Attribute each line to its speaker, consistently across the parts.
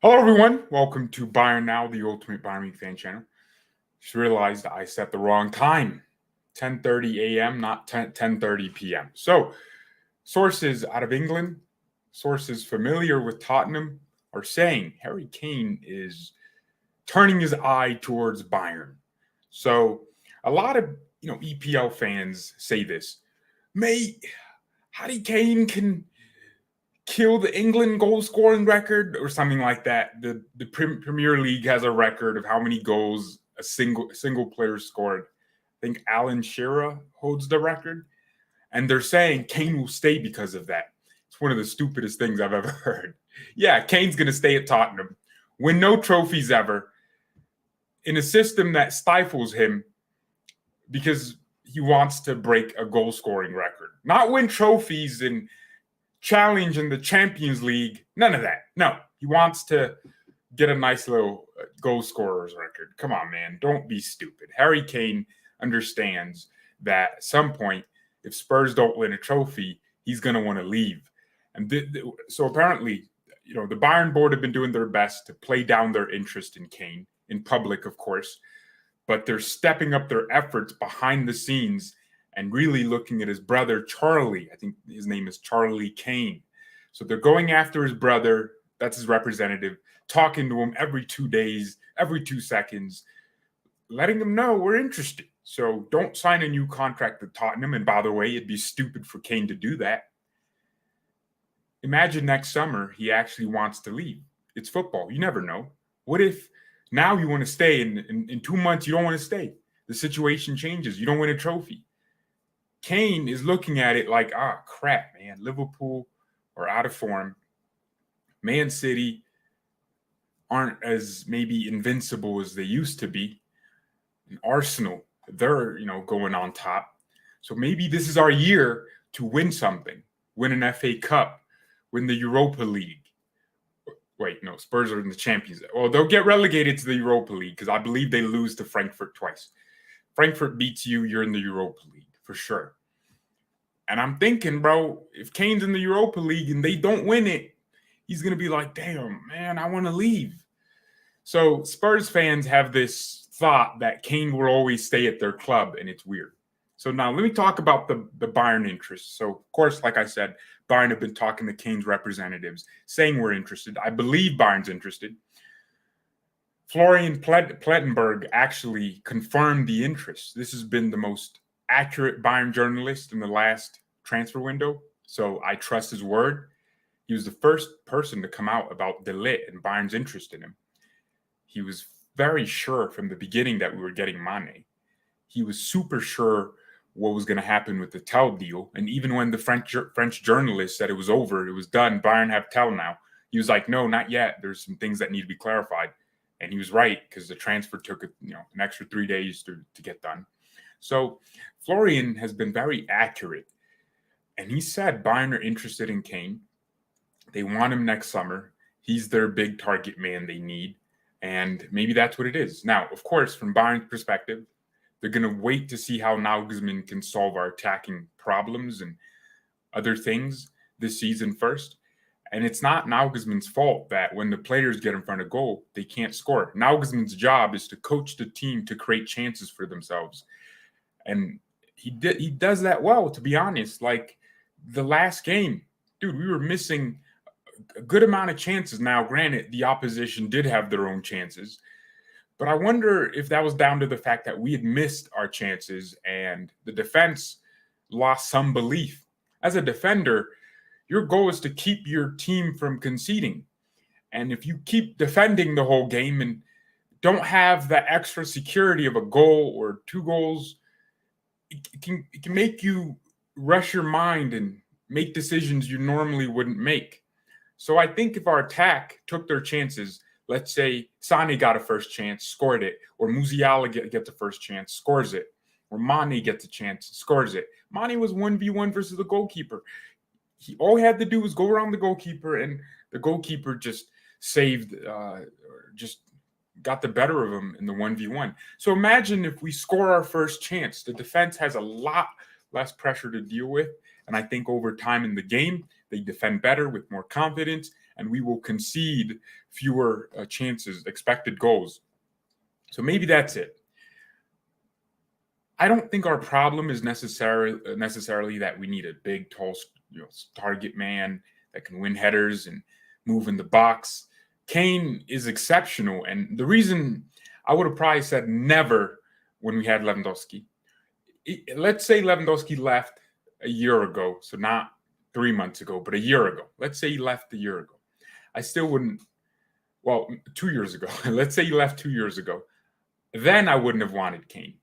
Speaker 1: Hello, everyone. Welcome to BayernNow, the ultimate Bayern Munich fan channel. Just realized I set the wrong time, 10:30 a.m., not 10:30 p.m. So, sources out of England, sources familiar with Tottenham, are saying Harry Kane is turning his eye towards Bayern. So, a lot of EPL fans say this, mate. Harry Kane can kill the England goal scoring record or something like that. The Premier League has a record of how many goals a single player scored. I think Alan Shearer holds the record, and they're saying Kane will stay because of that. It's one of the stupidest things I've ever heard. Yeah, Kane's going to stay at Tottenham, win no trophies ever, in a system that stifles him because he wants to break a goal scoring record, not win trophies and challenge in the Champions League. None of that. No, he wants to get a nice little goal scorer's record. Come on, man. Don't be stupid. Harry Kane understands that at some point, if Spurs don't win a trophy, he's going to want to leave. And so apparently, the Bayern board have been doing their best to play down their interest in Kane, in public, of course, but they're stepping up their efforts behind the scenes and really looking at his brother, Charlie. I think his name is Charlie Kane. So they're going after his brother, that's his representative, talking to him every 2 days, every 2 seconds, letting him know we're interested. So don't sign a new contract with Tottenham. And by the way, it'd be stupid for Kane to do that. Imagine next summer he actually wants to leave. It's football. You never know. What if now you want to stay and in 2 months you don't want to stay? The situation changes. You don't win a trophy. Kane is looking at it like, crap, man. Liverpool are out of form. Man City aren't as maybe invincible as they used to be. And Arsenal, they're, going on top. So maybe this is our year to win something. Win an FA Cup. Win the Europa League. Wait, no, Spurs are in the Champions League. Well, they'll get relegated to the Europa League because I believe they lose to Frankfurt twice. Frankfurt beats you, you're in the Europa League for sure. And I'm thinking, bro, if Kane's in the Europa League and they don't win it, he's going to be like, damn, man, I want to leave. So Spurs fans have this thought that Kane will always stay at their club, and it's weird. So now let me talk about the Bayern interest. So, of course, like I said, Bayern have been talking to Kane's representatives, saying we're interested. I believe Bayern's interested. Florian Plettenberg actually confirmed the interest. This has been the most accurate Bayern journalist in the last transfer window, so I trust his word. He was the first person to come out about De Ligt and Bayern's interest in him. He was very sure from the beginning that we were getting Mane. He was super sure what was going to happen with the Tell deal, and even when the French journalist said it was over, it was done, Bayern have Tell now, he was like, no, not yet. There's some things that need to be clarified. And he was right because the transfer took an extra 3 days to get done. So Florian has been very accurate. And he said Bayern are interested in Kane. They want him next summer. He's their big target man they need. And maybe that's what it is. Now, of course, from Bayern's perspective, they're going to wait to see how Nagelsmann can solve our attacking problems and other things this season first. And it's not Nagelsmann's fault that when the players get in front of goal, they can't score. Nagelsmann's job is to coach the team to create chances for themselves. And he does that well, to be honest. Like the last game, dude, we were missing a good amount of chances. Now, granted, the opposition did have their own chances. But I wonder if that was down to the fact that we had missed our chances and the defense lost some belief. As a defender, your goal is to keep your team from conceding. And if you keep defending the whole game and don't have that extra security of a goal or 2 goals, it can make you rush your mind and make decisions you normally wouldn't make. So I think if our attack took their chances, let's say Sane got a first chance, scored it, or Musiala gets a first chance, scores it, or Mane gets a chance, scores it. Mane was 1v1 versus the goalkeeper. All he had to do was go around the goalkeeper, and the goalkeeper just saved, just got the better of him in the 1v1. So imagine if we score our first chance. The defense has a lot less pressure to deal with, and I think over time in the game, they defend better with more confidence, and we will concede fewer chances, expected goals. So maybe that's it. I don't think our problem is necessarily that we need a big, tall, target man that can win headers and move in the box. Kane is exceptional, and the reason I would have probably said never when we had Lewandowski. Let's say Lewandowski left a year ago, so not 3 months ago, but a year ago. Let's say he left a year ago. I still wouldn't. Well, 2 years ago. Let's say he left 2 years ago. Then I wouldn't have wanted Kane.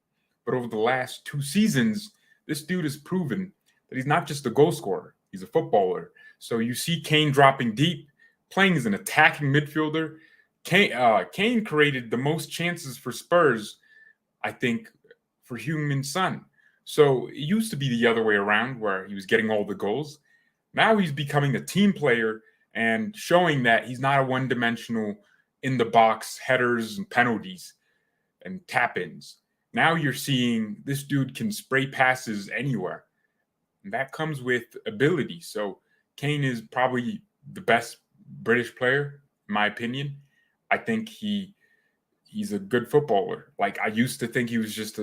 Speaker 1: But over the last 2 seasons, this dude has proven that he's not just a goal scorer. He's a footballer. So you see Kane dropping deep, playing as an attacking midfielder. Kane created the most chances for Spurs, I think, for Heung-min Son. So it used to be the other way around where he was getting all the goals. Now he's becoming a team player and showing that he's not a one-dimensional in-the-box headers and penalties and tap-ins. Now you're seeing this dude can spray passes anywhere. And that comes with ability. So Kane is probably the best British player, in my opinion. I think he's a good footballer. Like, I used to think he was just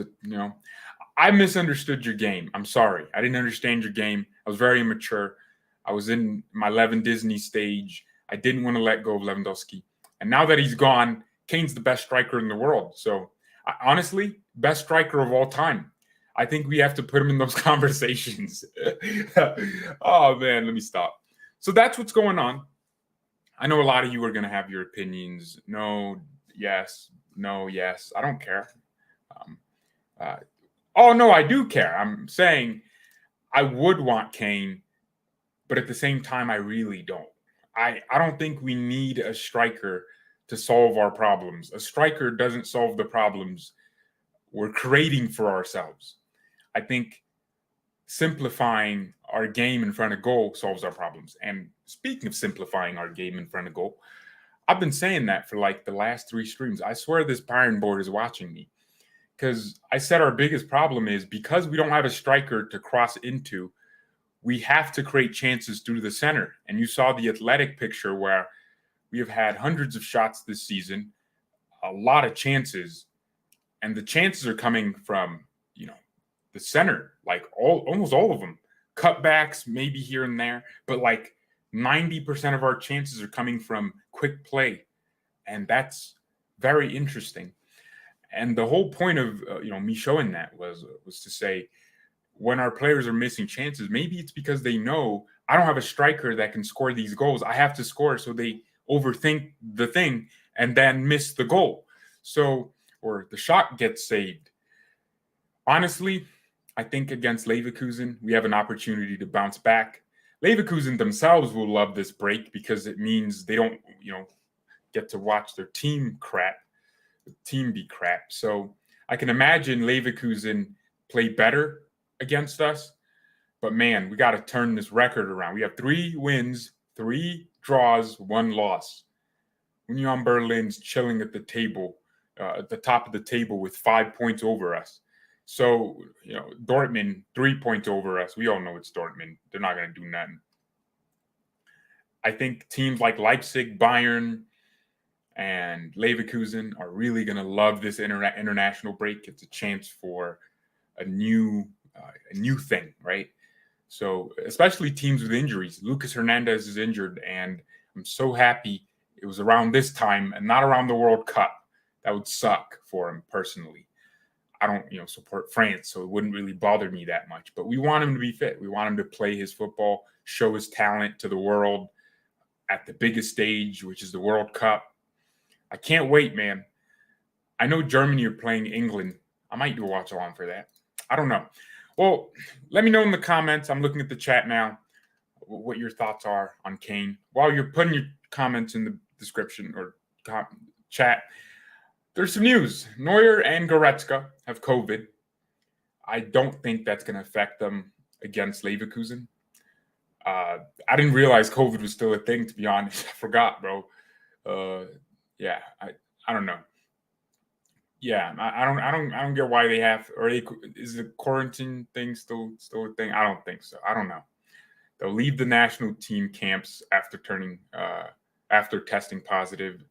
Speaker 1: I misunderstood your game. I'm sorry. I didn't understand your game. I was very immature. I was in my 11 Disney stage. I didn't want to let go of Lewandowski. And now that he's gone, Kane's the best striker in the world. So honestly, best striker of all time. I think we have to put him in those conversations. Oh, man, let me stop. So that's what's going on. I know a lot of you are going to have your opinions. No, yes, no, yes. I don't care. No, I do care. I'm saying I would want Kane, but at the same time, I really don't. I don't think we need a striker to solve our problems. A striker doesn't solve the problems we're creating for ourselves. I think simplifying our game in front of goal solves our problems. And speaking of simplifying our game in front of goal, I've been saying that for like the last 3 streams. I swear this Bayern board is watching me, because I said our biggest problem is because we don't have a striker to cross into, we have to create chances through the center. And you saw the Athletic picture where we have had hundreds of shots this season, a lot of chances, and the chances are coming from, the center, like almost all of them. Cutbacks, maybe here and there, but like 90% of our chances are coming from quick play, and that's very interesting. And the whole point of me showing that was to say, when our players are missing chances, maybe it's because they know I don't have a striker that can score these goals. I have to score, so they overthink the thing and then miss the goal. So, or the shot gets saved. Honestly, I think against Leverkusen, we have an opportunity to bounce back. Leverkusen themselves will love this break because it means they don't, get to watch their team be crap. So I can imagine Leverkusen play better against us. But man, we got to turn this record around. We have 3 wins, 3 draws, 1 loss. Union Berlin's chilling at the table, at the top of the table with 5 points over us. So, Dortmund, 3 points over us. We all know it's Dortmund. They're not going to do nothing. I think teams like Leipzig, Bayern, and Leverkusen are really going to love this international break. It's a chance for a new thing, right? So, especially teams with injuries. Lucas Hernandez is injured, and I'm so happy it was around this time and not around the World Cup. That would suck for him personally. I don't, support France, so it wouldn't really bother me that much. But we want him to be fit. We want him to play his football, show his talent to the world at the biggest stage, which is the World Cup. I can't wait, man. I know Germany are playing England. I might do a watch along for that. I don't know. Well, let me know in the comments. I'm looking at the chat now, what your thoughts are on Kane. While you're putting your comments in the description or chat, there's some news. Neuer and Goretzka have COVID. I don't think that's going to affect them against Leverkusen. I didn't realize COVID was still a thing, to be honest. I forgot, bro. I don't know. Yeah, I don't get why they have. Is the quarantine thing still a thing? I don't think so. I don't know. They'll leave the national team camps after turning after testing positive.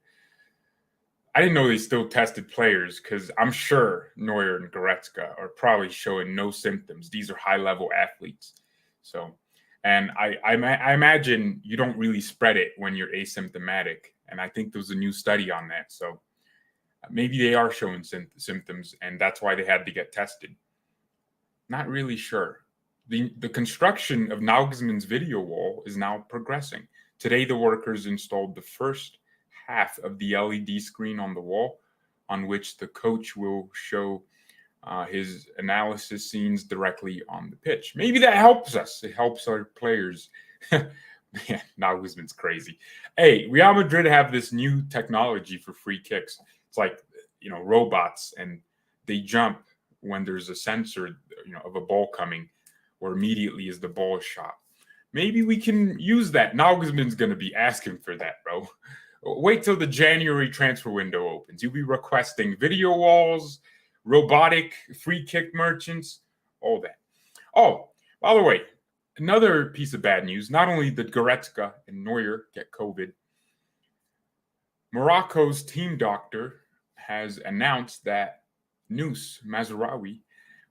Speaker 1: I didn't know they still tested players because I'm sure Neuer and Goretzka are probably showing no symptoms. These are high-level athletes. So, and I imagine you don't really spread it when you're asymptomatic. And I think there was a new study on that. So maybe they are showing symptoms, and that's why they had to get tested. Not really sure. The construction of Nagelsmann's video wall is now progressing. Today, the workers installed the first half of the LED screen on the wall, on which the coach will show his analysis scenes directly on the pitch. Maybe that helps us. It helps our players. Man, Nagelsmann's crazy. Hey, Real Madrid have this new technology for free kicks. It's like, robots, and they jump when there's a sensor, of a ball coming, or immediately as the ball is shot. Maybe we can use that. Nagelsmann's going to be asking for that, bro. Wait till the January transfer window opens. You'll be requesting video walls, robotic free kick merchants, all that. Oh, by the way, another piece of bad news. Not only did Goretzka and Neuer get COVID, Morocco's team doctor has announced that Nous Mazraoui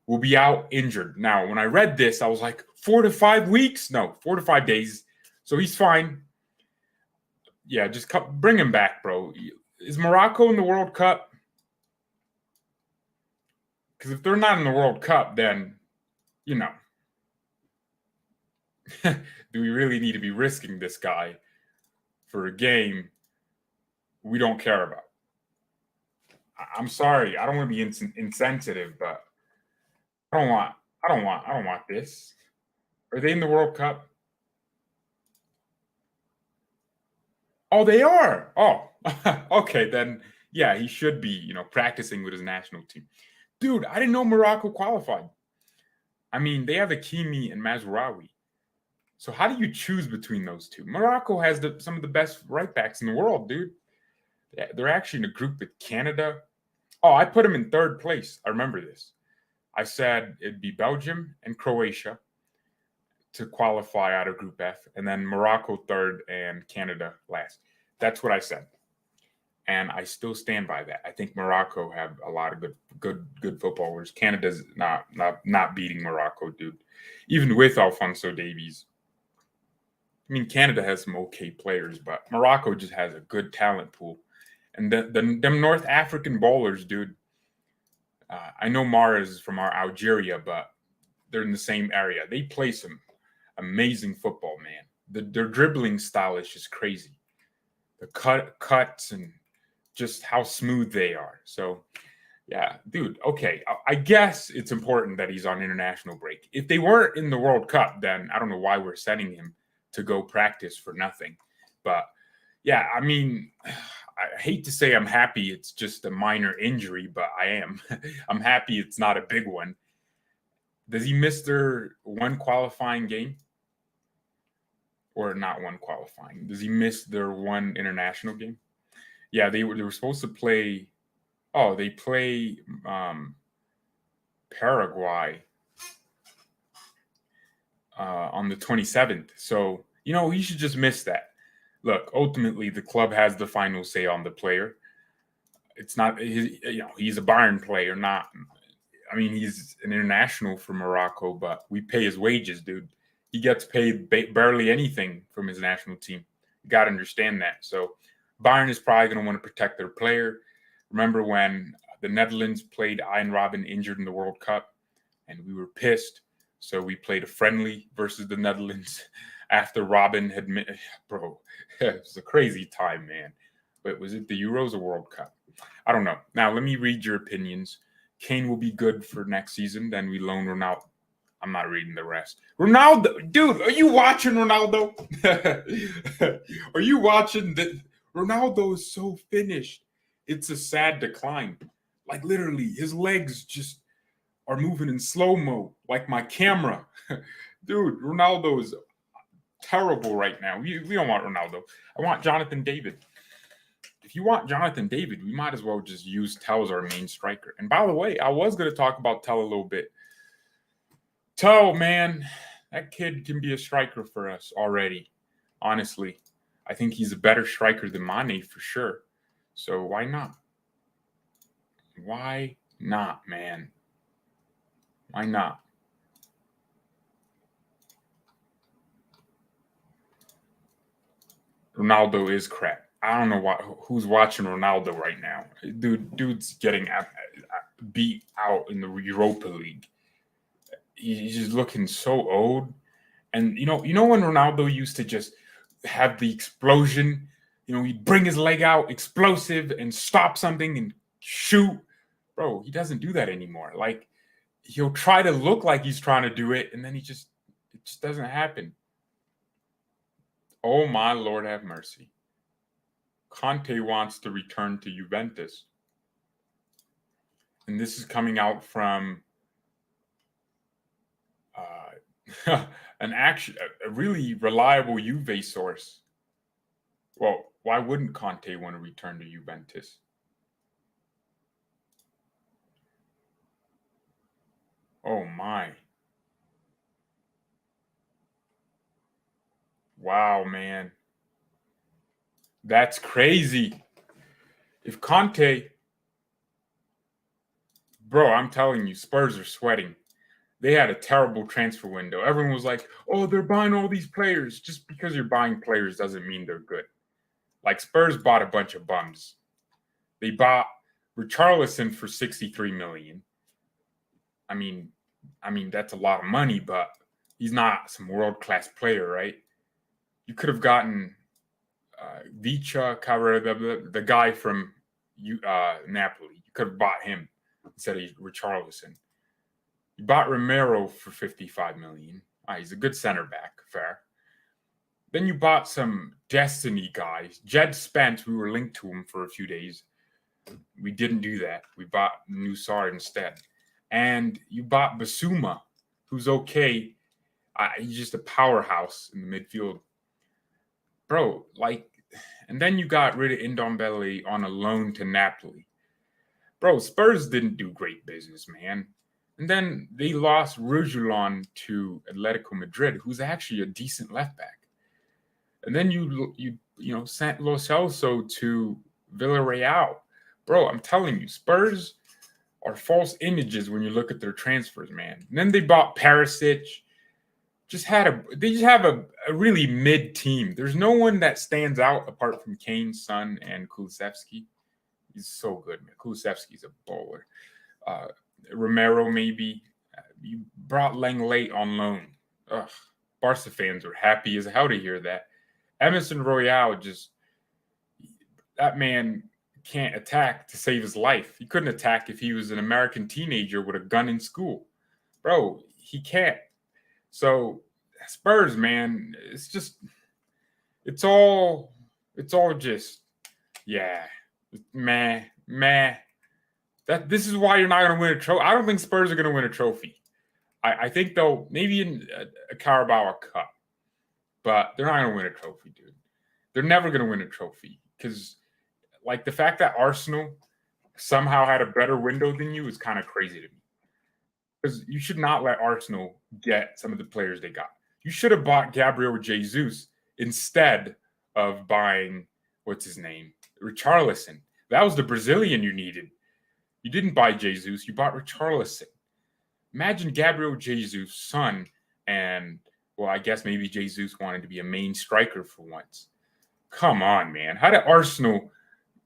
Speaker 1: will be out injured. Now, when I read this, I was like, 4 to 5 weeks? No, 4 to 5 days. So he's fine. Yeah, just bring him back, bro. Is Morocco in the World Cup? Because if they're not in the World Cup, then, do we really need to be risking this guy for a game we don't care about? I'm sorry. I don't want to be insensitive, but I don't want this. Are they in the World Cup? Oh, they are. Oh, okay. Then, yeah, he should be, practicing with his national team. Dude, I didn't know Morocco qualified. I mean, they have Hakimi and Mazraoui. So how do you choose between those two? Morocco has some of the best right backs in the world, dude. They're actually in a group with Canada. Oh, I put them in third place. I remember this. I said it'd be Belgium and Croatia to qualify out of Group F, and then Morocco third and Canada last. That's what I said, and I still stand by that. I think Morocco have a lot of good footballers. Canada's not beating Morocco, dude. Even with Alphonso Davies. I mean, Canada has some okay players, but Morocco just has a good talent pool. And them North African ballers, dude. I know Mara is from Algeria, but they're in the same area. They play some amazing football, man. Their dribbling style is just crazy. The cuts and just how smooth they are. So, yeah, dude, okay. I guess it's important that he's on international break. If they weren't in the World Cup, then I don't know why we're sending him to go practice for nothing. But, yeah, I mean, I hate to say I'm happy it's just a minor injury, but I am. I'm happy it's not a big one. Does he miss their one qualifying game? Or not one qualifying? Does he miss their one international game? Yeah, they were supposed to play. Oh, they play Paraguay on the 27th. So, he should just miss that. Look, ultimately, the club has the final say on the player. It's not he's a Bayern player, not. I mean, he's an international for Morocco, but we pay his wages, dude. He gets paid barely anything from his national team. You got to understand that. So Bayern is probably going to want to protect their player. Remember when the Netherlands played Ian Robben injured in the World Cup, and we were pissed. So we played a friendly versus the Netherlands after Robben had bro, it was a crazy time, man. But was it the Euros or World Cup? I don't know. Now, let me read your opinions. Kane will be good for next season. Then we loan Ronaldo. I'm not reading the rest. Ronaldo, dude, are you watching Ronaldo? Are you watching that? Ronaldo is so finished. It's a sad decline. Like literally, his legs just are moving in slow-mo, like my camera. Dude, Ronaldo is terrible right now. We don't want Ronaldo. I want Jonathan David. If you want Jonathan David, we might as well just use Tell as our main striker. And by the way, I was going to talk about Tell a little bit. Tell, man, that kid can be a striker for us already, honestly. I think he's a better striker than Mane for sure. So why not? Why not, man? Why not? Ronaldo is crap. I don't know who's watching Ronaldo right now. Dude's getting beat out in the Europa League. He's just looking so old. And you know when Ronaldo used to just have the explosion, he'd bring his leg out, explosive, and stop something and shoot. Bro, he doesn't do that anymore. Like, he'll try to look like he's trying to do it, and then it just doesn't happen. Oh my Lord, have mercy. Conte wants to return to Juventus. And this is coming out from a really reliable Juve source. Well, why wouldn't Conte want to return to Juventus? Oh my. Wow, man. That's crazy. If Conte, bro, I'm telling you, Spurs are sweating. They had a terrible transfer window. Everyone was like, oh, they're buying all these players. Just because you're buying players doesn't mean they're good. Like, Spurs bought a bunch of bums. They bought Richarlison for 63 million. I mean, that's a lot of money, but he's not some world-class player, right? You could have gotten Vicha Carrera, the guy from Napoli. You could have bought him instead of Richarlison. You bought Romero for 55 million. He's a good center back, fair. Then you bought some Destiny guys. Jed Spence, we were linked to him for a few days. We didn't do that. We bought Nusar instead. And you bought Basuma, who's okay. He's just a powerhouse in the midfield. Bro, and then you got rid of Ndombele on a loan to Napoli. Bro, Spurs didn't do great business, man. And then they lost Reguilon to Atletico Madrid, who's actually a decent left back. And then you sent Lo Celso to Villarreal. Bro, I'm telling you, Spurs are false images when you look at their transfers, man. And then they bought Perisic. They just have a really mid team. There's no one that stands out apart from Kane, Son, and Kulusevski. He's so good, man. Kulusevski's a bowler. Romero, maybe. You brought Lenglet on loan. Ugh. Barca fans were happy as hell to hear that. Emerson Royale, that man can't attack to save his life. He couldn't attack if he was an American teenager with a gun in school. Bro, he can't. So Spurs, man, it's all just, yeah, meh. This is why you're not going to win a trophy. I don't think Spurs are going to win a trophy. I think they'll maybe in a Carabao Cup, but they're not going to win a trophy, dude. They're never going to win a trophy because, like, the fact that Arsenal somehow had a better window than you is kind of crazy to me. Because you should not let Arsenal get some of the players they got. You should have bought Gabriel Jesus instead of buying, what's his name, Richarlison. That was the Brazilian you needed. You didn't buy Jesus, you bought Richarlison. Imagine Gabriel Jesus' son, and, well, I guess maybe Jesus wanted to be a main striker for once. Come on, man. How did Arsenal...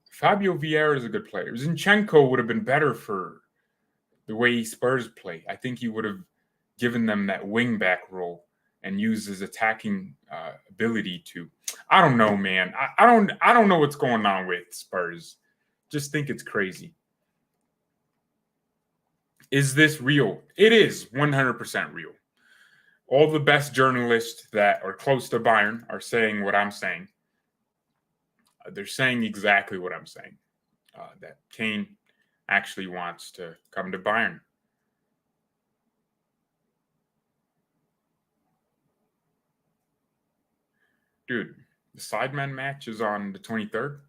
Speaker 1: Fabio Vieira is a good player. Zinchenko would have been better for the way Spurs play. I think he would have given them that wing-back role and used his attacking ability to... I don't know, man. I don't know what's going on with Spurs. Just think it's crazy. Is this real? It is 100% real. All the best journalists that are close to Bayern are saying what I'm saying. They're saying exactly what I'm saying. That Kane actually wants to come to Bayern. Dude, the Sidemen match is on the 23rd.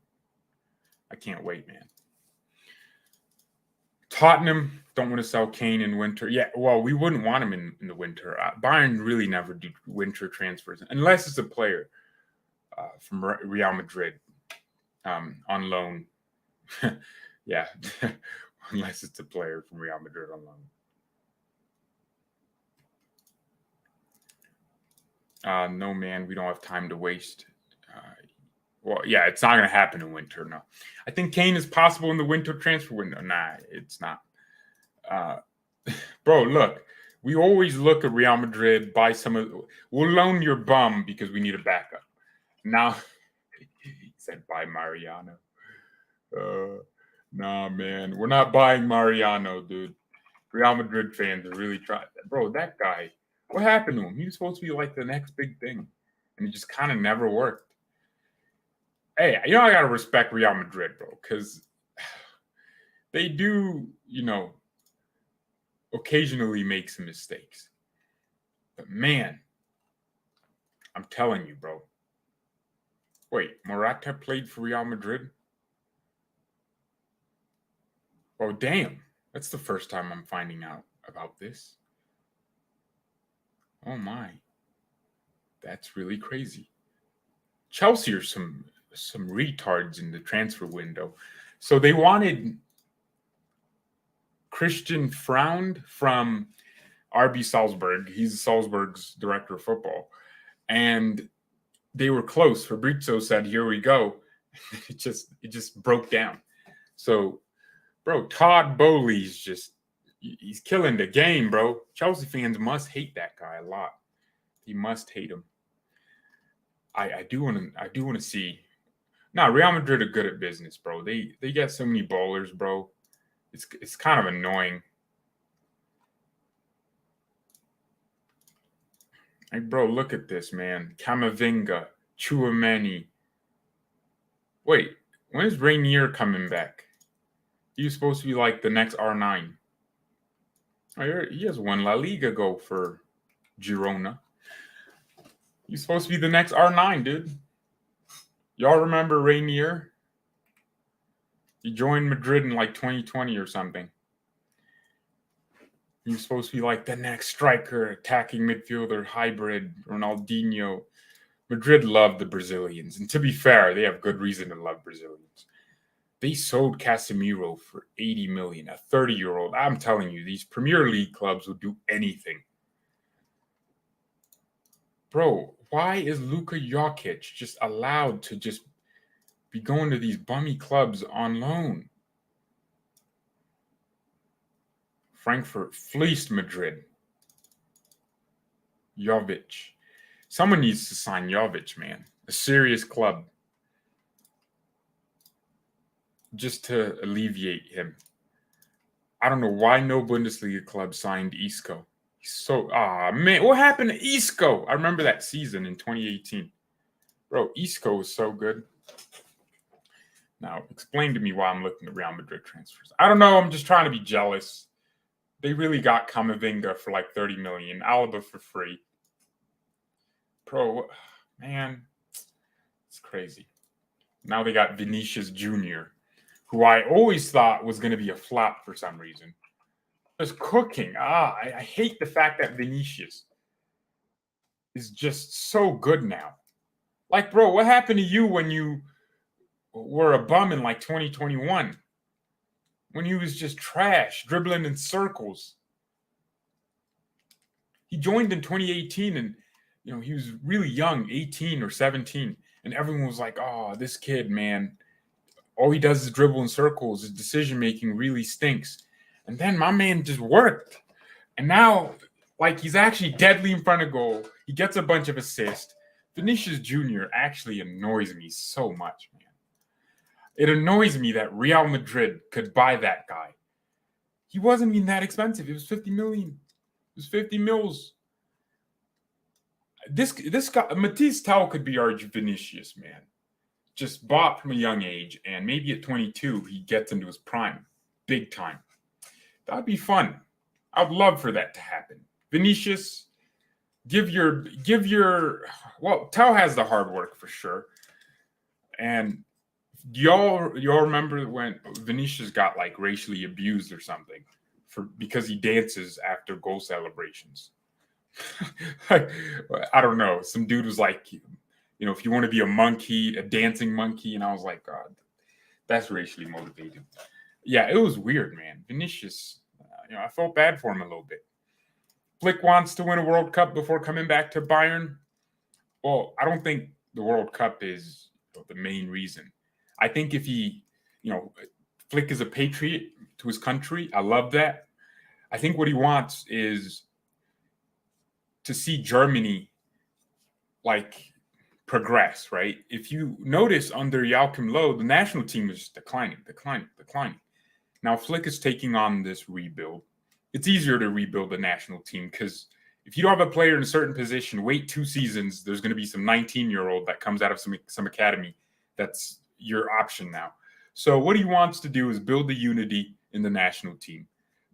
Speaker 1: I can't wait, man. Tottenham don't want to sell Kane in winter. Yeah, well, we wouldn't want him in the winter. Bayern really never do winter transfers unless it's a player. from Real Madrid on loan. Yeah, unless it's a player from Real Madrid on loan. No, man, we don't have time to waste. Well, yeah, it's not going to happen in winter. No, I think Kane is possible in the winter transfer window. Nah, it's not. Bro, look, we always look at Real Madrid, buy we'll loan your bum because we need a backup. Now, he said buy Mariano. Nah, man, we're not buying Mariano, dude. Real Madrid fans are really trying. Bro, that guy, what happened to him? He was supposed to be like the next big thing, and he just kind of never worked. Hey, I got to respect Real Madrid, bro, because they do, occasionally make some mistakes. But man, I'm telling you, bro. Wait, Morata played for Real Madrid? Oh, damn. That's the first time I'm finding out about this. Oh, my. That's really crazy. Chelsea are some retards in the transfer window. So they wanted Christian Freund from RB Salzburg. He's Salzburg's director of football. And they were close. Fabrizio said, here we go. It just broke down. So, bro, Todd Bowley's he's killing the game, bro. Chelsea fans must hate that guy a lot. He must hate him. I do want to see. Nah, Real Madrid are good at business, bro. They get so many ballers, bro. It's kind of annoying. Like, bro, look at this, man. Camavinga, Tchouaméni. Wait, when is Rainier coming back? He's supposed to be like the next R9. Oh, he has one La Liga goal for Girona. He's supposed to be the next R9, dude. Y'all remember Rainier? He joined Madrid in like 2020 or something. He was supposed to be like the next striker, attacking midfielder, hybrid, Ronaldinho. Madrid loved the Brazilians. And to be fair, they have good reason to love Brazilians. They sold Casemiro for 80 million, a 30-year-old. I'm telling you, these Premier League clubs will do anything. Bro, why is Luka Jokic just allowed to just be going to these bummy clubs on loan? Frankfurt fleeced Madrid. Jovic. Someone needs to sign Jovic, man. A serious club. Just to alleviate him. I don't know why no Bundesliga club signed Isco. Man, what happened to Isco? I remember that season in 2018. Bro, Isco was so good. Now, explain to me why I'm looking at Real Madrid transfers. I don't know. I'm just trying to be jealous. They really got Camavinga for like 30 million. Alaba for free. Bro, man, it's crazy. Now they got Vinicius Jr., who I always thought was going to be a flop for some reason. Just cooking. I hate the fact that Vinicius is just so good now. Like, bro, what happened to you when you were a bum in like 2021? When he was just trash, dribbling in circles. He joined in 2018 and, he was really young, 18 or 17. And everyone was like, oh, this kid, man, all he does is dribble in circles. His decision-making really stinks. And then my man just worked. And now, like, he's actually deadly in front of goal. He gets a bunch of assists. Vinicius Jr. actually annoys me so much, man. It annoys me that Real Madrid could buy that guy. He wasn't even that expensive. It was 50 million. It was 50 mils. This guy, Matisse Tell could be our Vinicius, man. Just bought from a young age, and maybe at 22, he gets into his prime. Big time. That'd be fun. I'd love for that to happen. Vinicius, well, Tell has the hard work for sure. And y'all remember when Vinicius got like racially abused or something because he dances after goal celebrations? I don't know. Some dude was like if you want to be a monkey, a dancing monkey. And I was like, God, that's racially motivated. Yeah, it was weird, man. Vinicius, I felt bad for him a little bit. Flick wants to win a World Cup before coming back to Bayern. Well, I don't think the World Cup is the main reason. I think if Flick is a patriot to his country. I love that. I think what he wants is to see Germany progress, right? If you notice under Joachim Löw, the national team is declining. Now Flick is taking on this rebuild. It's easier to rebuild the national team because if you don't have a player in a certain position, wait 2 seasons, there's going to be some 19-year-old that comes out of some academy. That's your option now. So what he wants to do is build the unity in the national team,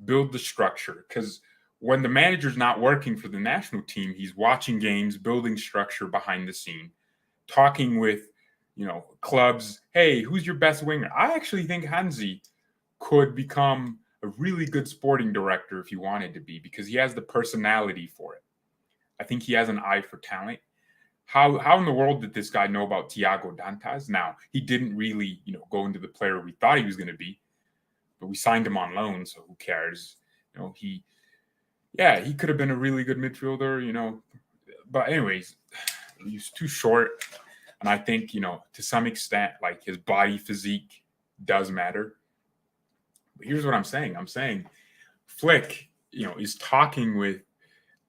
Speaker 1: build the structure, because when the manager's not working for the national team, he's watching games, building structure behind the scene, talking with, clubs. Hey, who's your best winger? I actually think Hansi could become a really good sporting director if he wanted to be, because he has the personality for it. I think he has an eye for talent. How in the world did this guy know about Thiago Dantas? Now, he didn't really, go into the player we thought he was going to be, but we signed him on loan, so who cares? He could have been a really good midfielder, but anyways, he's too short. And I think, to some extent, his body physique does matter. But here's what I'm saying. I'm saying Flick, is talking with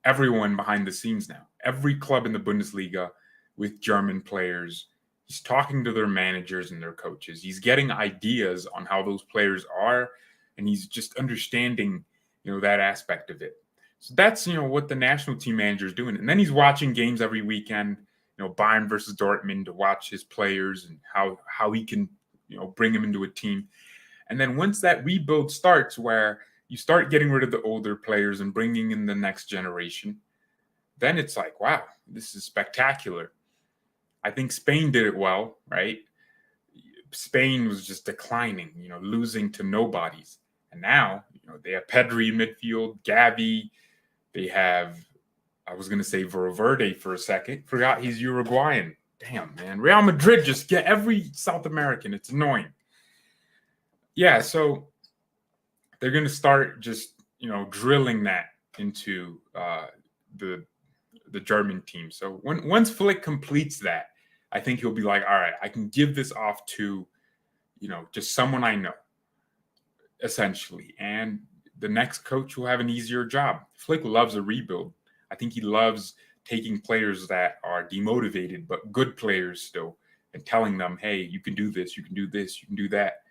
Speaker 1: everyone behind the scenes now. Every club in the Bundesliga with German players. He's talking to their managers and their coaches. He's getting ideas on how those players are, and he's just understanding, that aspect of it. So that's, what the national team manager is doing. And then he's watching games every weekend, Bayern versus Dortmund, to watch his players and how he can, bring them into a team. And then once that rebuild starts, where you start getting rid of the older players and bringing in the next generation, then it's like, wow, this is spectacular. I think Spain did it well, right? Spain was just declining, losing to nobodies. And now, they have Pedri in midfield, Gavi. They have, I was going to say Valverde for a second. Forgot he's Uruguayan. Damn, man. Real Madrid just get every South American. It's annoying. Yeah, so they're going to start just, drilling that into the German team. So once Flick completes that, I think he'll be like, all right, I can give this off to, just someone I know, essentially. And the next coach will have an easier job. Flick loves a rebuild. I think he loves taking players that are demotivated, but good players still, and telling them, hey, you can do this, you can do this, you can do that.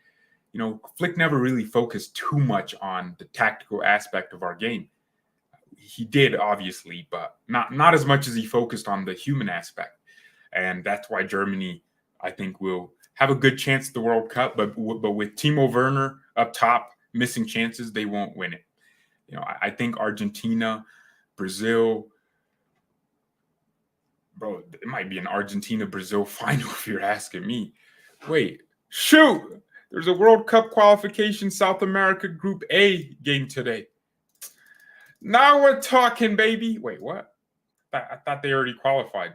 Speaker 1: Flick never really focused too much on the tactical aspect of our game. He did, obviously, but not as much as he focused on the human aspect. And that's why Germany, I think, will have a good chance at the World Cup. But with Timo Werner up top, missing chances, they won't win it. I think Argentina, Brazil, bro, it might be an Argentina-Brazil final if you're asking me. Wait, shoot! There's a World Cup qualification South America Group A game today. Now we're talking, baby. Wait, what? I thought they already qualified.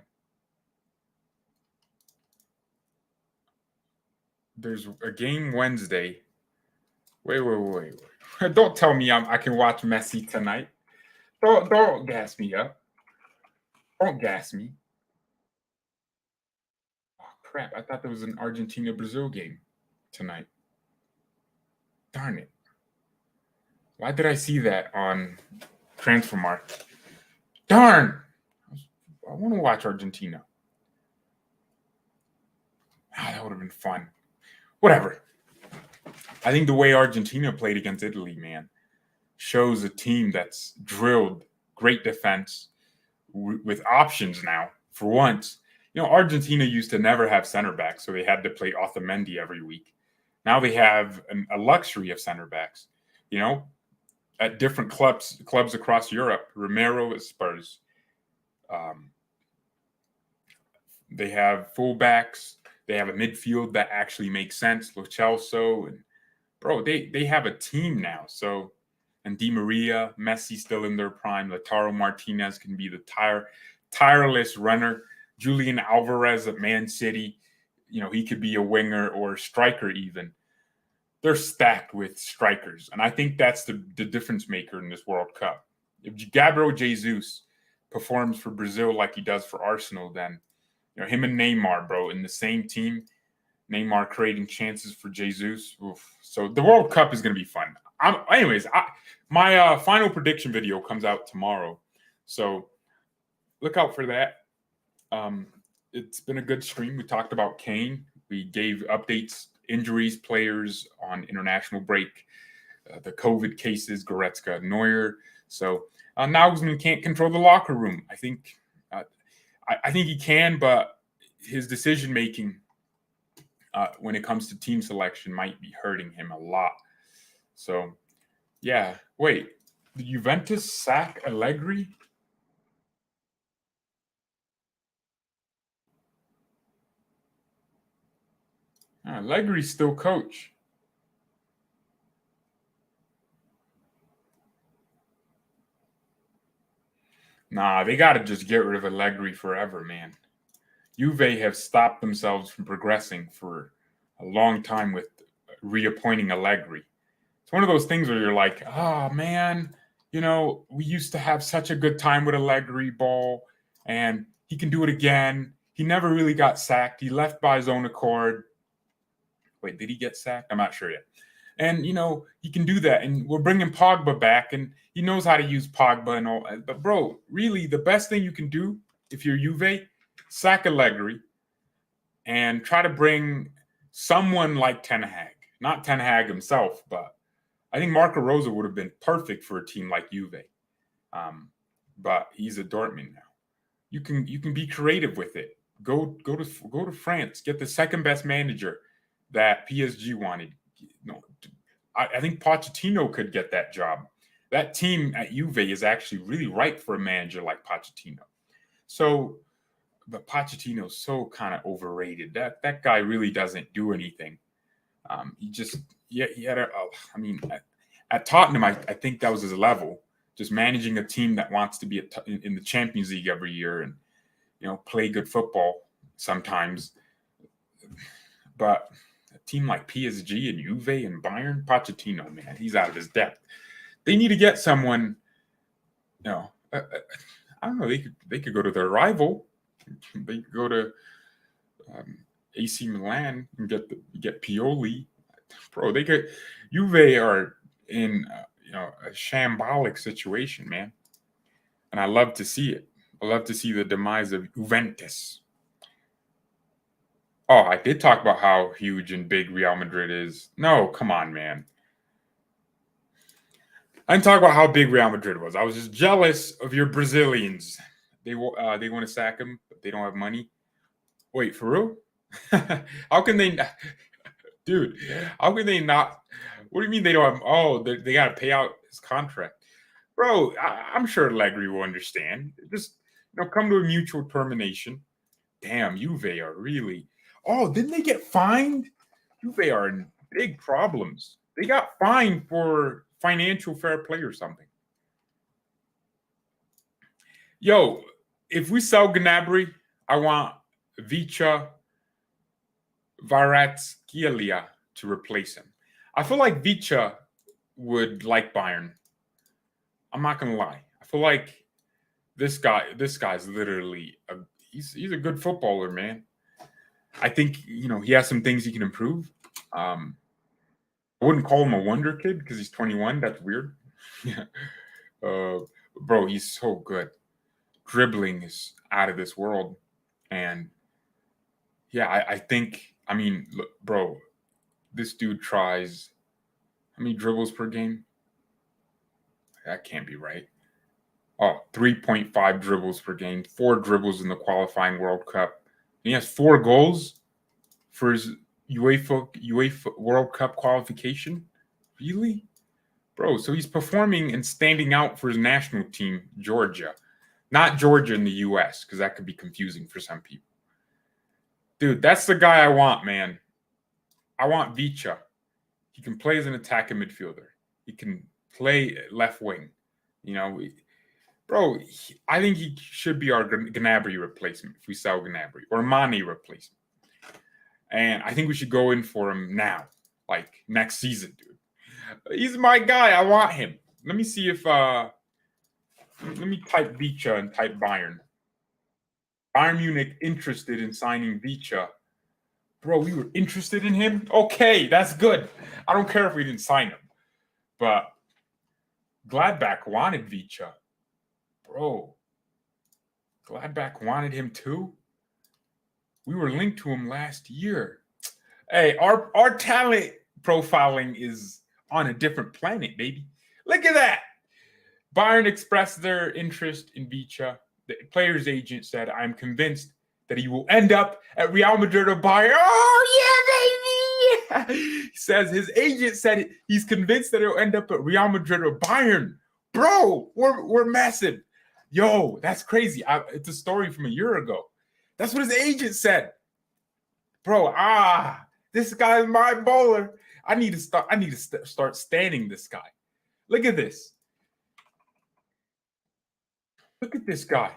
Speaker 1: There's a game Wednesday. Wait. Don't tell me I can watch Messi tonight. Don't gas me up. Don't gas me. Oh, crap. I thought there was an Argentina-Brazil game tonight. Darn it. Why did I see that on Transfermarkt? Darn! I want to watch Argentina. That would have been fun. Whatever. I think the way Argentina played against Italy, man, shows a team that's drilled, great defense, with options now. For once, Argentina used to never have center backs, so they had to play Otamendi every week. Now they have a luxury of center backs, at different clubs across Europe. Romero at Spurs. They have fullbacks. They have a midfield that actually makes sense. Lo Celso, and bro, they have a team now. So, and Di Maria, Messi still in their prime. Lautaro Martinez can be the tireless runner Julian Alvarez at Man City, he could be a winger or a striker even. They're stacked with strikers. And I think that's the difference maker in this World Cup. If Gabriel Jesus performs for Brazil like he does for Arsenal, then him and Neymar, bro, in the same team, Neymar creating chances for Jesus. Oof. So the World Cup is going to be fun. My final prediction video comes out tomorrow. So look out for that. It's been a good stream. We talked about Kane. We gave updates, injuries, players on international break, the COVID cases, Goretzka, Neuer. So Nagelsmann can't control the locker room. I think he can, but his decision making when it comes to team selection might be hurting him a lot. So, yeah. Wait, the Juventus sack Allegri? Allegri's still coach. Nah, they got to just get rid of Allegri forever, man. Juve have stopped themselves from progressing for a long time with reappointing Allegri. It's one of those things where you're like, oh, man, we used to have such a good time with Allegri ball, and he can do it again. He never really got sacked. He left by his own accord. Wait, did he get sacked? I'm not sure yet. And, he can do that. And we're bringing Pogba back, and he knows how to use Pogba and all. But, bro, really, the best thing you can do if you're Juve, sack Allegri and try to bring someone like Ten Hag. Not Ten Hag himself, but I think Marco Rose would have been perfect for a team like Juve. But he's at Dortmund now. You can be creative with it. Go to France. Get the second best manager that PSG wanted. I think Pochettino could get that job. That team at Juve is actually really ripe for a manager like Pochettino. So, but Pochettino's so kind of overrated. That guy really doesn't do anything. He had at Tottenham, I think that was his level. Just managing a team that wants to be in the Champions League every year and play good football sometimes. But a team like PSG and Juve and Bayern, Pochettino, man, he's out of his depth. They need to get someone. I don't know. They could go to their rival. They could go to AC Milan and get Pioli, bro. Juve are in a shambolic situation, man, and I love to see it. I love to see the demise of Juventus. Oh, I did talk about how huge and big Real Madrid is. No, come on, man. I didn't talk about how big Real Madrid was. I was just jealous of your Brazilians. They want to sack him, but they don't have money. Wait, for real? How can they, dude? How can they not? What do you mean they don't have? Oh, they got to pay out his contract, bro. I'm sure Allegri will understand. Just come to a mutual termination. Damn, Juve are really. Oh, didn't they get fined? Juve are in big problems. They got fined for financial fair play or something. Yo, if we sell Gnabry, I want Vicha Kvaratskhelia to replace him. I feel like Vicha would like Bayern. I'm not gonna lie. I feel like this guy's literally he's a good footballer, man. I think he has some things he can improve. I wouldn't call him a wonder kid because he's 21. That's weird. Bro, he's so good. Dribbling is out of this world, and yeah, I think. I mean, look, bro, this dude tries how many dribbles per game? That can't be right. Oh, 3.5 dribbles per game, 4 dribbles in the qualifying World Cup. And he has 4 goals for his UEFA World Cup qualification. Really? Bro, so he's performing and standing out for his national team, Georgia. Not Georgia in the US, because that could be confusing for some people. Dude, that's the guy I want, man. I want Vicha. He can play as an attacking midfielder. He can play left wing. Bro, I think he should be our Gnabry replacement if we sell Gnabry, or Mane replacement. And I think we should go in for him now, like next season, dude. He's my guy. I want him. Let me see if let me type Vicha and type Bayern. Bayern Munich interested in signing Vicha. Bro, we were interested in him? Okay, that's good. I don't care if we didn't sign him. But Gladbach wanted Vicha. Bro, Gladbach wanted him too? We were linked to him last year. Hey, our talent profiling is on a different planet, baby. Look at that. Bayern expressed their interest in Vicha. The player's agent said, I'm convinced that he will end up at Real Madrid or Bayern. Oh, yeah, baby. He says his agent said he's convinced that he'll end up at Real Madrid or Bayern. Bro, we're massive. Yo, that's crazy. It's a story from a year ago. That's what his agent said. Bro, this guy is my bowler. I need to start standing this guy. Look at this. Look at this guy.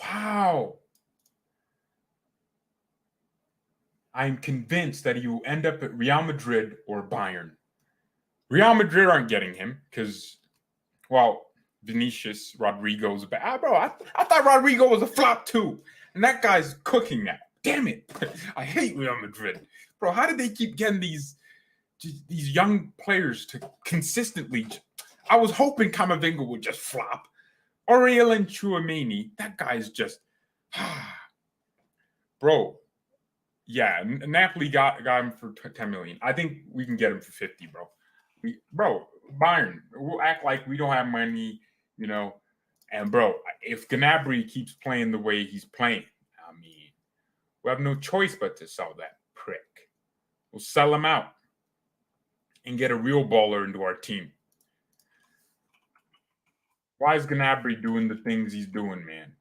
Speaker 1: Wow. I'm convinced that he will end up at Real Madrid or Bayern. Real Madrid aren't getting him because, well, Vinicius, Rodrigo's bad. Bro, I thought Rodrigo was a flop too. And that guy's cooking now. Damn it. I hate Real Madrid. Bro, how did they keep getting these young players to consistently... I was hoping Camavinga would just flop. Aurelien Tchouameni, that guy's just... Bro, yeah, Napoli got him for 10 million. I think we can get him for 50, bro. Bayern, we'll act like we don't have money, you know. And, bro, if Gnabry keeps playing the way he's playing, I mean, we have no choice but to sell that prick. We'll sell him out and get a real baller into our team. Why is Gnabry doing the things he's doing, man?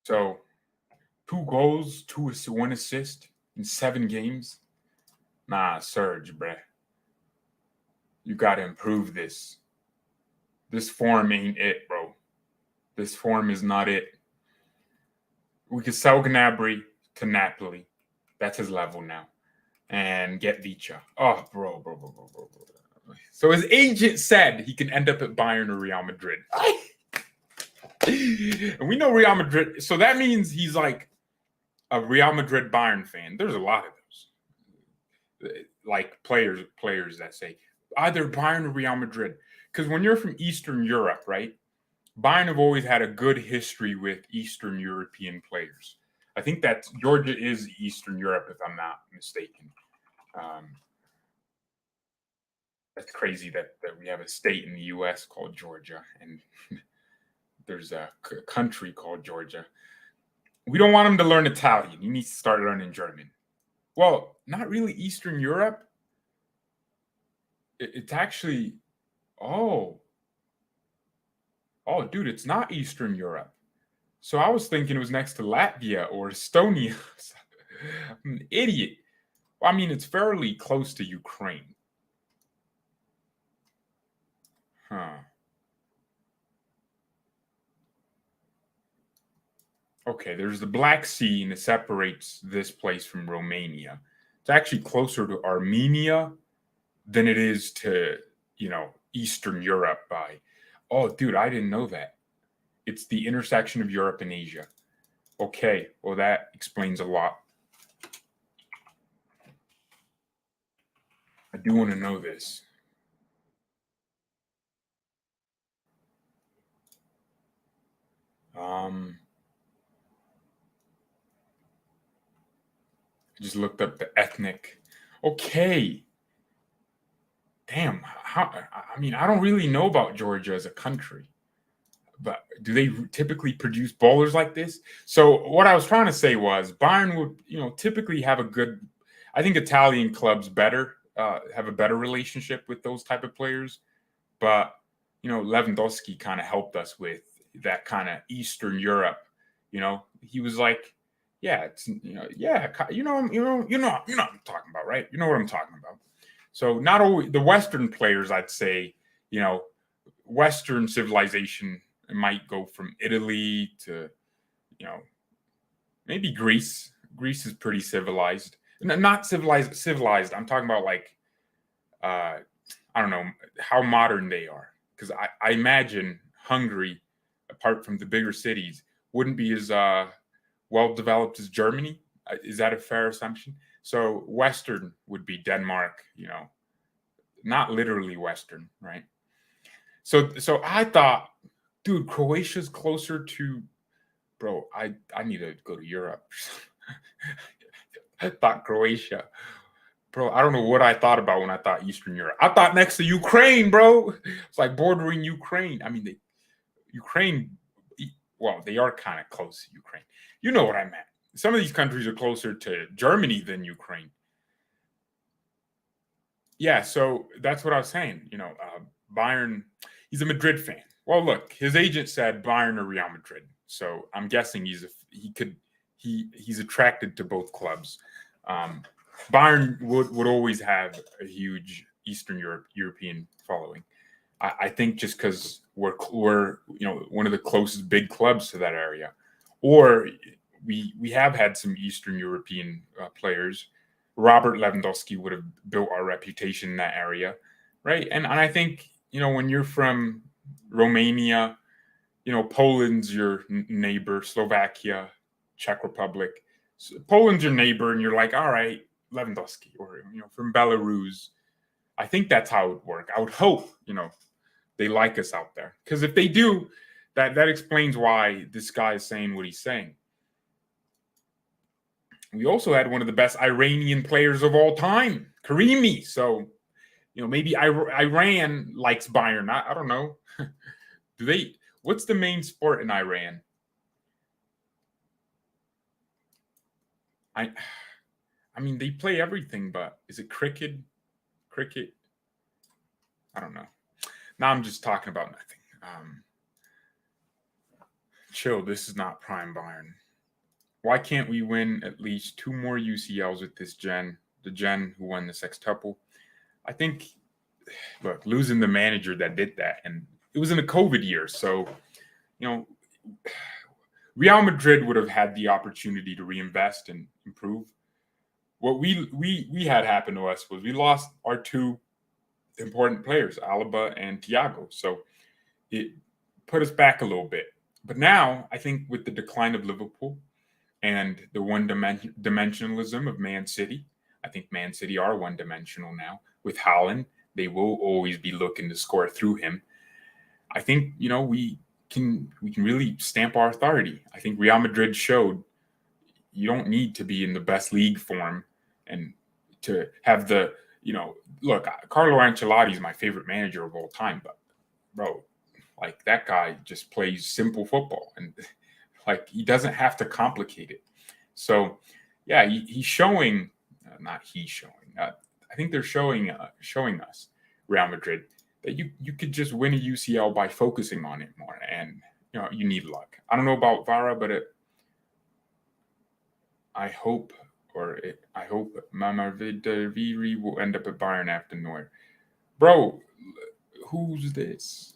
Speaker 1: So, 2 goals, 1 assist in 7 games. Nah, Serge, bruh. You got to improve this. This form ain't it, bro. This form is not it. We could sell Gnabry to Napoli. That's his level now. And get Vicha. Oh, bro. So his agent said he can end up at Bayern or Real Madrid. And we know Real Madrid. So that means he's like a Real Madrid Bayern fan. There's a lot of those. Like players that say either Bayern or Real Madrid. Because when you're from Eastern Europe, right? Bayern have always had a good history with Eastern European players. I think that Georgia is Eastern Europe, if I'm not mistaken. That's crazy that we have a state in the U.S. called Georgia, and there's a country called Georgia. We don't want him to learn Italian. He needs to start learning German. Well, not really Eastern Europe. It's actually, oh, dude, it's not Eastern Europe. So I was thinking it was next to Latvia or Estonia. I'm an idiot. Well, I mean, it's fairly close to Ukraine. Huh. Okay, there's the Black Sea, and it separates this place from Romania. It's actually closer to Armenia than it is to, Eastern Europe by... Oh, dude, I didn't know that. It's the intersection of Europe and Asia. Okay, well, that explains a lot. I do want to know this. I just looked up the ethnic. Okay. Damn. I don't really know about Georgia as a country. But do they typically produce bowlers like this? So what I was trying to say was Bayern would, typically have a good... I think Italian clubs have a better relationship with those type of players. But, Lewandowski kind of helped us with that kind of Eastern Europe. He was like, yeah, it's, what I'm talking about, right? You know what I'm talking about. So not only the Western players, I'd say, you know, Western civilization might go from Italy to, you know, maybe Greece. Greece is pretty civilized. Not civilized. Civilized. I'm talking about like, I don't know how modern they are, because I imagine Hungary, apart from the bigger cities, wouldn't be as well developed as Germany. Is that a fair assumption? So Western would be Denmark, you know, not literally Western, right? So I thought, dude, Croatia's closer to, bro. I need to go to Europe. I thought Croatia, bro. I don't know what I thought about when I thought Eastern Europe. I thought next to Ukraine, bro. It's like bordering Ukraine. I mean, Ukraine. Well, they are kind of close to Ukraine. You know what I meant. Some of these countries are closer to Germany than Ukraine. Yeah, so that's what I was saying. You know, Bayern. He's a Madrid fan. Well, look, his agent said Bayern or Real Madrid. So I'm guessing he's attracted to both clubs. Um, Bayern would always have a huge Eastern European following. I think just because we're you know one of the closest big clubs to that area, or we have had some Eastern European players. Robert Lewandowski would have built our reputation in that area, right? And I think, you know, when you're from Romania, you know, Poland's your neighbor, Slovakia, Czech Republic. So Poland's your neighbor, and you're like, all right, Lewandowski, or, you know, from Belarus. I think that's how it would work. I would hope, you know, they like us out there, because if they do, that explains why this guy is saying what he's saying. We also had one of the best Iranian players of all time, Karimi. So, you know, maybe Iran likes Bayern. I don't know. Do they? What's the main sport in Iran? I mean, they play everything, but is it cricket? Cricket? I don't know. Now I'm just talking about nothing. Chill. This is not prime Bayern. Why can't we win at least 2 more UCLs with this gen? The gen who won the sextuple. I think, look, losing the manager that did that, and it was in a COVID year, so, you know, Real Madrid would have had the opportunity to reinvest and improve. What we had happen to us was we lost our 2 important players, Alaba and Thiago. So it put us back a little bit. But now I think with the decline of Liverpool and the one-dimensionalism of Man City, I think Man City are one-dimensional now. With Haaland, they will always be looking to score through him. I think, you know, we can really stamp our authority. I think Real Madrid showed you don't need to be in the best league form and to have the, you know, look, Carlo Ancelotti is my favorite manager of all time, but bro, like that guy just plays simple football, and like he doesn't have to complicate it. So yeah, he's showing, not he's showing. I think they're showing us, Real Madrid, that you could just win a UCL by focusing on it more, and you know you need luck. I don't know about Vara, but I hope Mama Vidaviri will end up at Bayern after Neuer. Bro, who's this?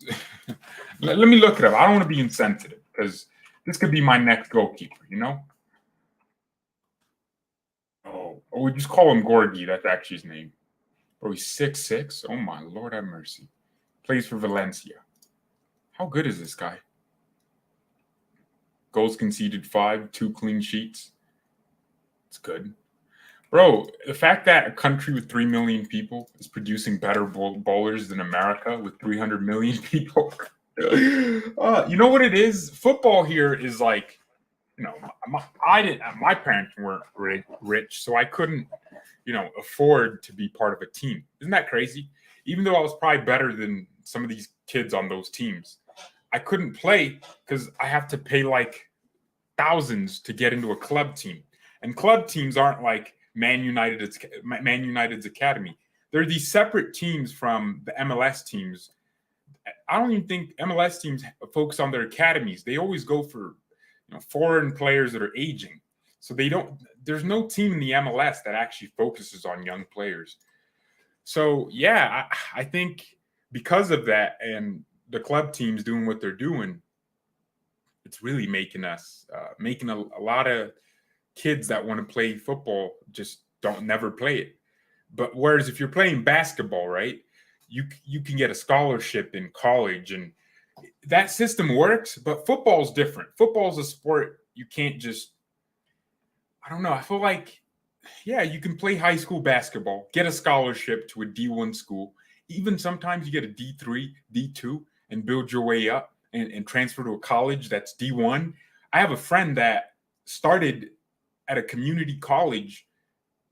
Speaker 1: Let me look it up. I don't want to be insensitive, because this could be my next goalkeeper, you know? Oh, we just call him Gorgie. That's actually his name. Bro, he's 6'6". Oh, my Lord have mercy. Plays for Valencia. How good is this guy? Goals conceded 5, 2 clean sheets. It's good. Bro, the fact that a country with 3 million people is producing better bowlers than America with 300 million people. You know what it is? Football here is like, you know, my parents weren't rich, so I couldn't, you know, afford to be part of a team. Isn't that crazy? Even though I was probably better than some of these kids on those teams, I couldn't play because I have to pay like thousands to get into a club team. And club teams aren't like Man United's academy. They're these separate teams from the MLS teams. I don't even think MLS teams focus on their academies. They always go for, you know, foreign players that are aging. So they don't. There's no team in the MLS that actually focuses on young players. So yeah, I think because of that and the club teams doing what they're doing, it's really making a lot of kids that want to play football just don't never play it. But whereas if you're playing basketball, right, you can get a scholarship in college, and that system works. But football's different. Football's a sport you can't just. I don't know. I feel like, yeah, you can play high school basketball, get a scholarship to a D1 school. Even sometimes you get a D3, D2, and build your way up and transfer to a college that's D1. I have a friend that started at a community college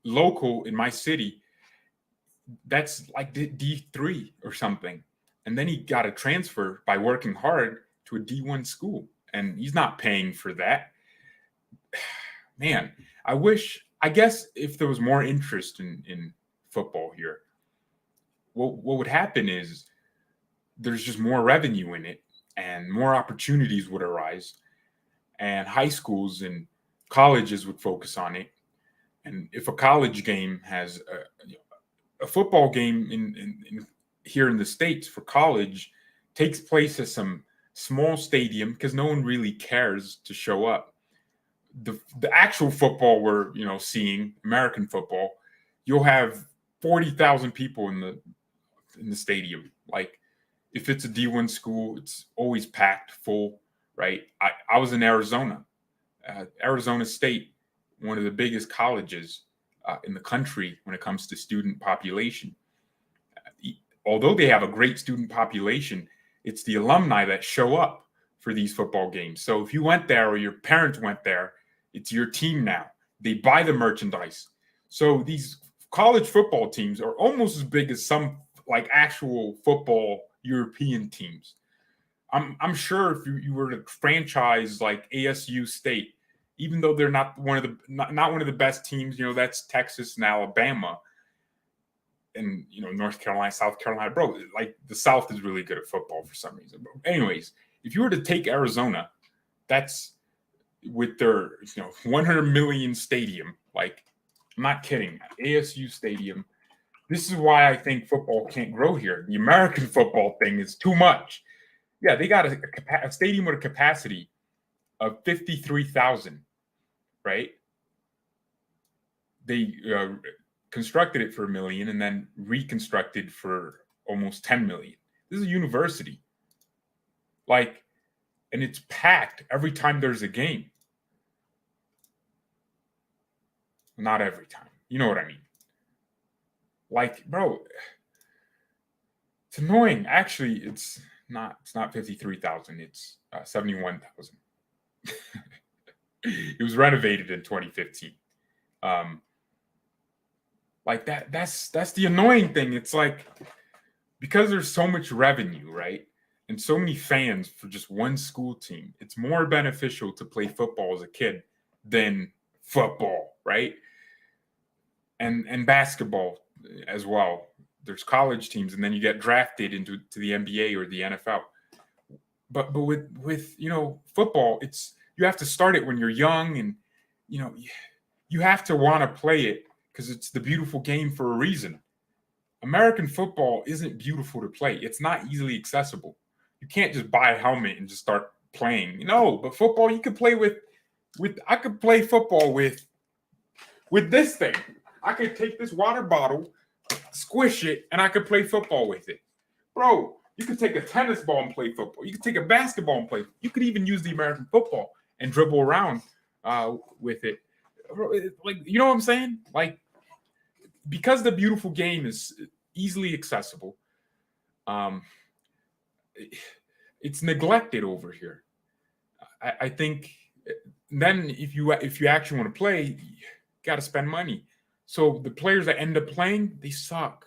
Speaker 1: local in my city that's like D3 or something. And then he got a transfer by working hard to a D1 school. And he's not paying for that. Man, I guess if there was more interest in football here, what would happen is there's just more revenue in it and more opportunities would arise. And high schools and colleges would focus on it. And if a college game has a football game in here in the States for college takes place at some small stadium because no one really cares to show up. The actual football we're seeing, American football, you'll have 40,000 people in the stadium. Like if it's a D1 school, it's always packed full, right? I was in Arizona, Arizona State, one of the biggest colleges in the country when it comes to student population. Although they have a great student population, it's the alumni that show up for these football games. So if you went there or your parents went there, it's your team now. They buy the merchandise. So these college football teams are almost as big as some like actual football European teams. I'm sure if you were to franchise like ASU State, even though they're not one of the best teams, that's Texas and Alabama and North Carolina, South Carolina, bro. Like the South is really good at football for some reason. But anyways, if you were to take Arizona, that's with their 100 million stadium. Like, I'm not kidding. ASU Stadium. This is why I think football can't grow here. The American football thing is too much. Yeah, they got a stadium with a capacity of 53,000, right? They constructed it for $1 million and then reconstructed for almost 10 million. This is a university. Like, and it's packed every time there's a game. Not every time. You know what I mean? Like, bro, it's annoying. Actually, it's not 53,000. It's 71,000. It was renovated in 2015. Like that's the annoying thing. It's like because there's so much revenue, right? And so many fans for just one school team, it's more beneficial to play football as a kid than football, right? And basketball as well. There's college teams, and then you get drafted into the NBA or the NFL. But with football, it's you have to start it when you're young, and you have to want to play it because it's the beautiful game for a reason. American football isn't beautiful to play. It's not easily accessible. You can't just buy a helmet and just start playing. No, but football you could play with I could play football with this thing. I could take this water bottle, squish it, and I could play football with it. Bro, you could take a tennis ball and play football. You could take a basketball and play. You could even use the American football and dribble around with it. Like, you know what I'm saying? Like, because the beautiful game is easily accessible, it's neglected over here. I think then if you actually want to play, you got to spend money. So the players that end up playing, they suck.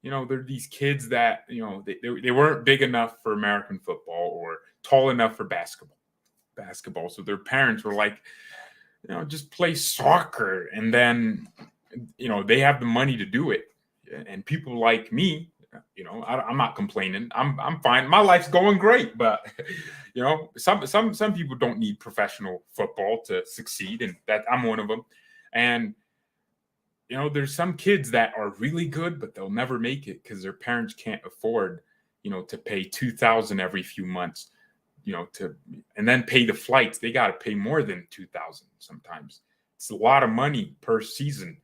Speaker 1: They're these kids that they weren't big enough for American football or tall enough for basketball. So their parents were like, just play soccer, and then they have the money to do it. And people like me, I'm not complaining. I'm fine. My life's going great, but some people don't need professional football to succeed, and that I'm one of them. And there's some kids that are really good, but they'll never make it because their parents can't afford, to pay 2,000 every few months, and then pay the flights. They got to pay more than 2,000 sometimes. It's a lot of money per season.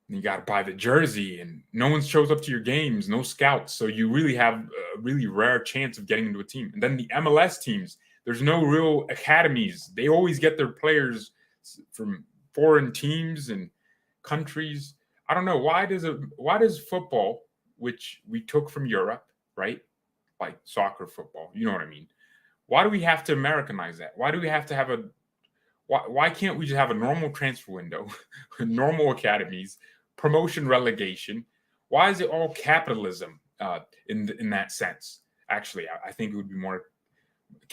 Speaker 1: And you got to buy the jersey, and no one shows up to your games, no scouts. So you really have a really rare chance of getting into a team. And then the MLS teams, there's no real academies. They always get their players from foreign teams and countries. I don't know, why does football, which we took from Europe, right? Like soccer, football, you know what I mean? Why do we have to Americanize that? Why do we have to have why can't we just have a normal transfer window, normal academies, promotion, relegation? Why is it all capitalism in that sense? Actually, I think it would be more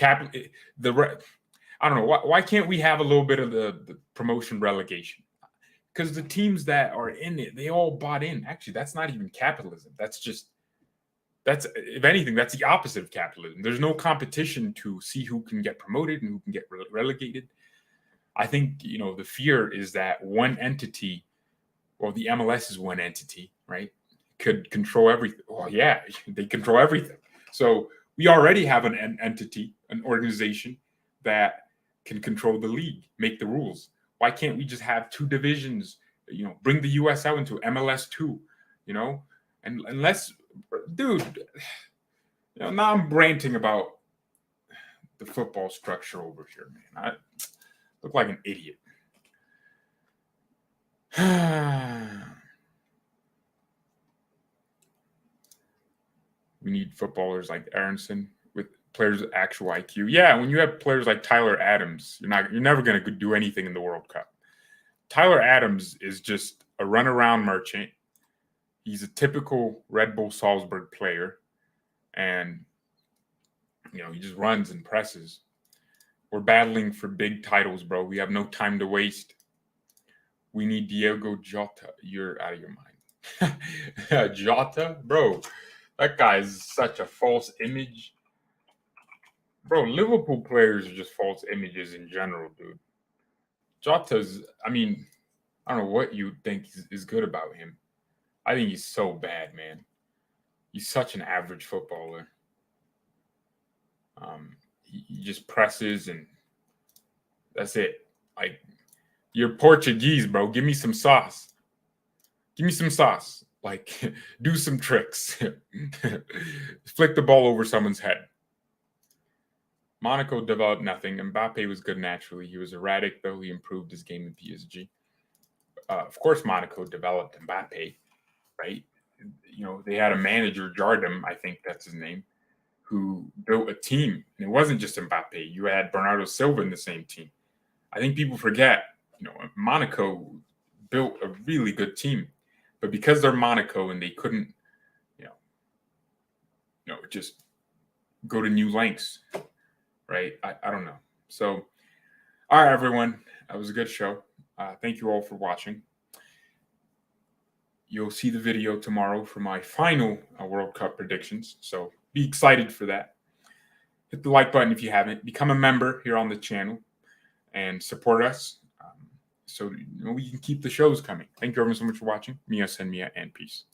Speaker 1: I don't know. Why can't we have a little bit of the promotion, relegation? Because the teams that are in it, they all bought in. Actually, that's not even capitalism. If anything, that's the opposite of capitalism. There's no competition to see who can get promoted and who can get relegated. I think, the fear is that one entity, well, the MLS is one entity, right? Could control everything. Oh, yeah, they control everything. So we already have an entity, an organization that can control the league, make the rules. Why can't we just have two divisions, bring the US out into MLS 2, and unless, dude, now I'm ranting about the football structure over here, man. I look like an idiot. We need footballers like Aronson with players with actual IQ. Yeah, when you have players like Tyler Adams, you're never going to do anything in the World Cup. Tyler Adams is just a runaround merchant. He's a typical Red Bull Salzburg player, and he just runs and presses. We're battling for big titles, bro. We have no time to waste. We need Diego Jota. You're out of your mind. Jota, bro. That guy is such a false image. Bro, Liverpool players are just false images in general, dude. Jota's, I don't know what you think is good about him. I think he's so bad, man. He's such an average footballer. He just presses and that's it. Like, you're Portuguese, bro. Give me some sauce. Give me some sauce. Like, do some tricks. Flick the ball over someone's head. Monaco developed nothing. Mbappe was good naturally. He was erratic, though. He improved his game in PSG. Of course, Monaco developed Mbappe, right? They had a manager, Jardim, I think that's his name, who built a team. And it wasn't just Mbappe. You had Bernardo Silva in the same team. I think people forget, Monaco built a really good team. But because they're Monaco and they couldn't, just go to new lengths, right? I don't know. So, all right, everyone. That was a good show. Thank you all for watching. You'll see the video tomorrow for my final World Cup predictions. So be excited for that. Hit the like button if you haven't. Become a member here on the channel and support us so we can keep the shows coming. Thank you everyone so much for watching. Mia, and peace.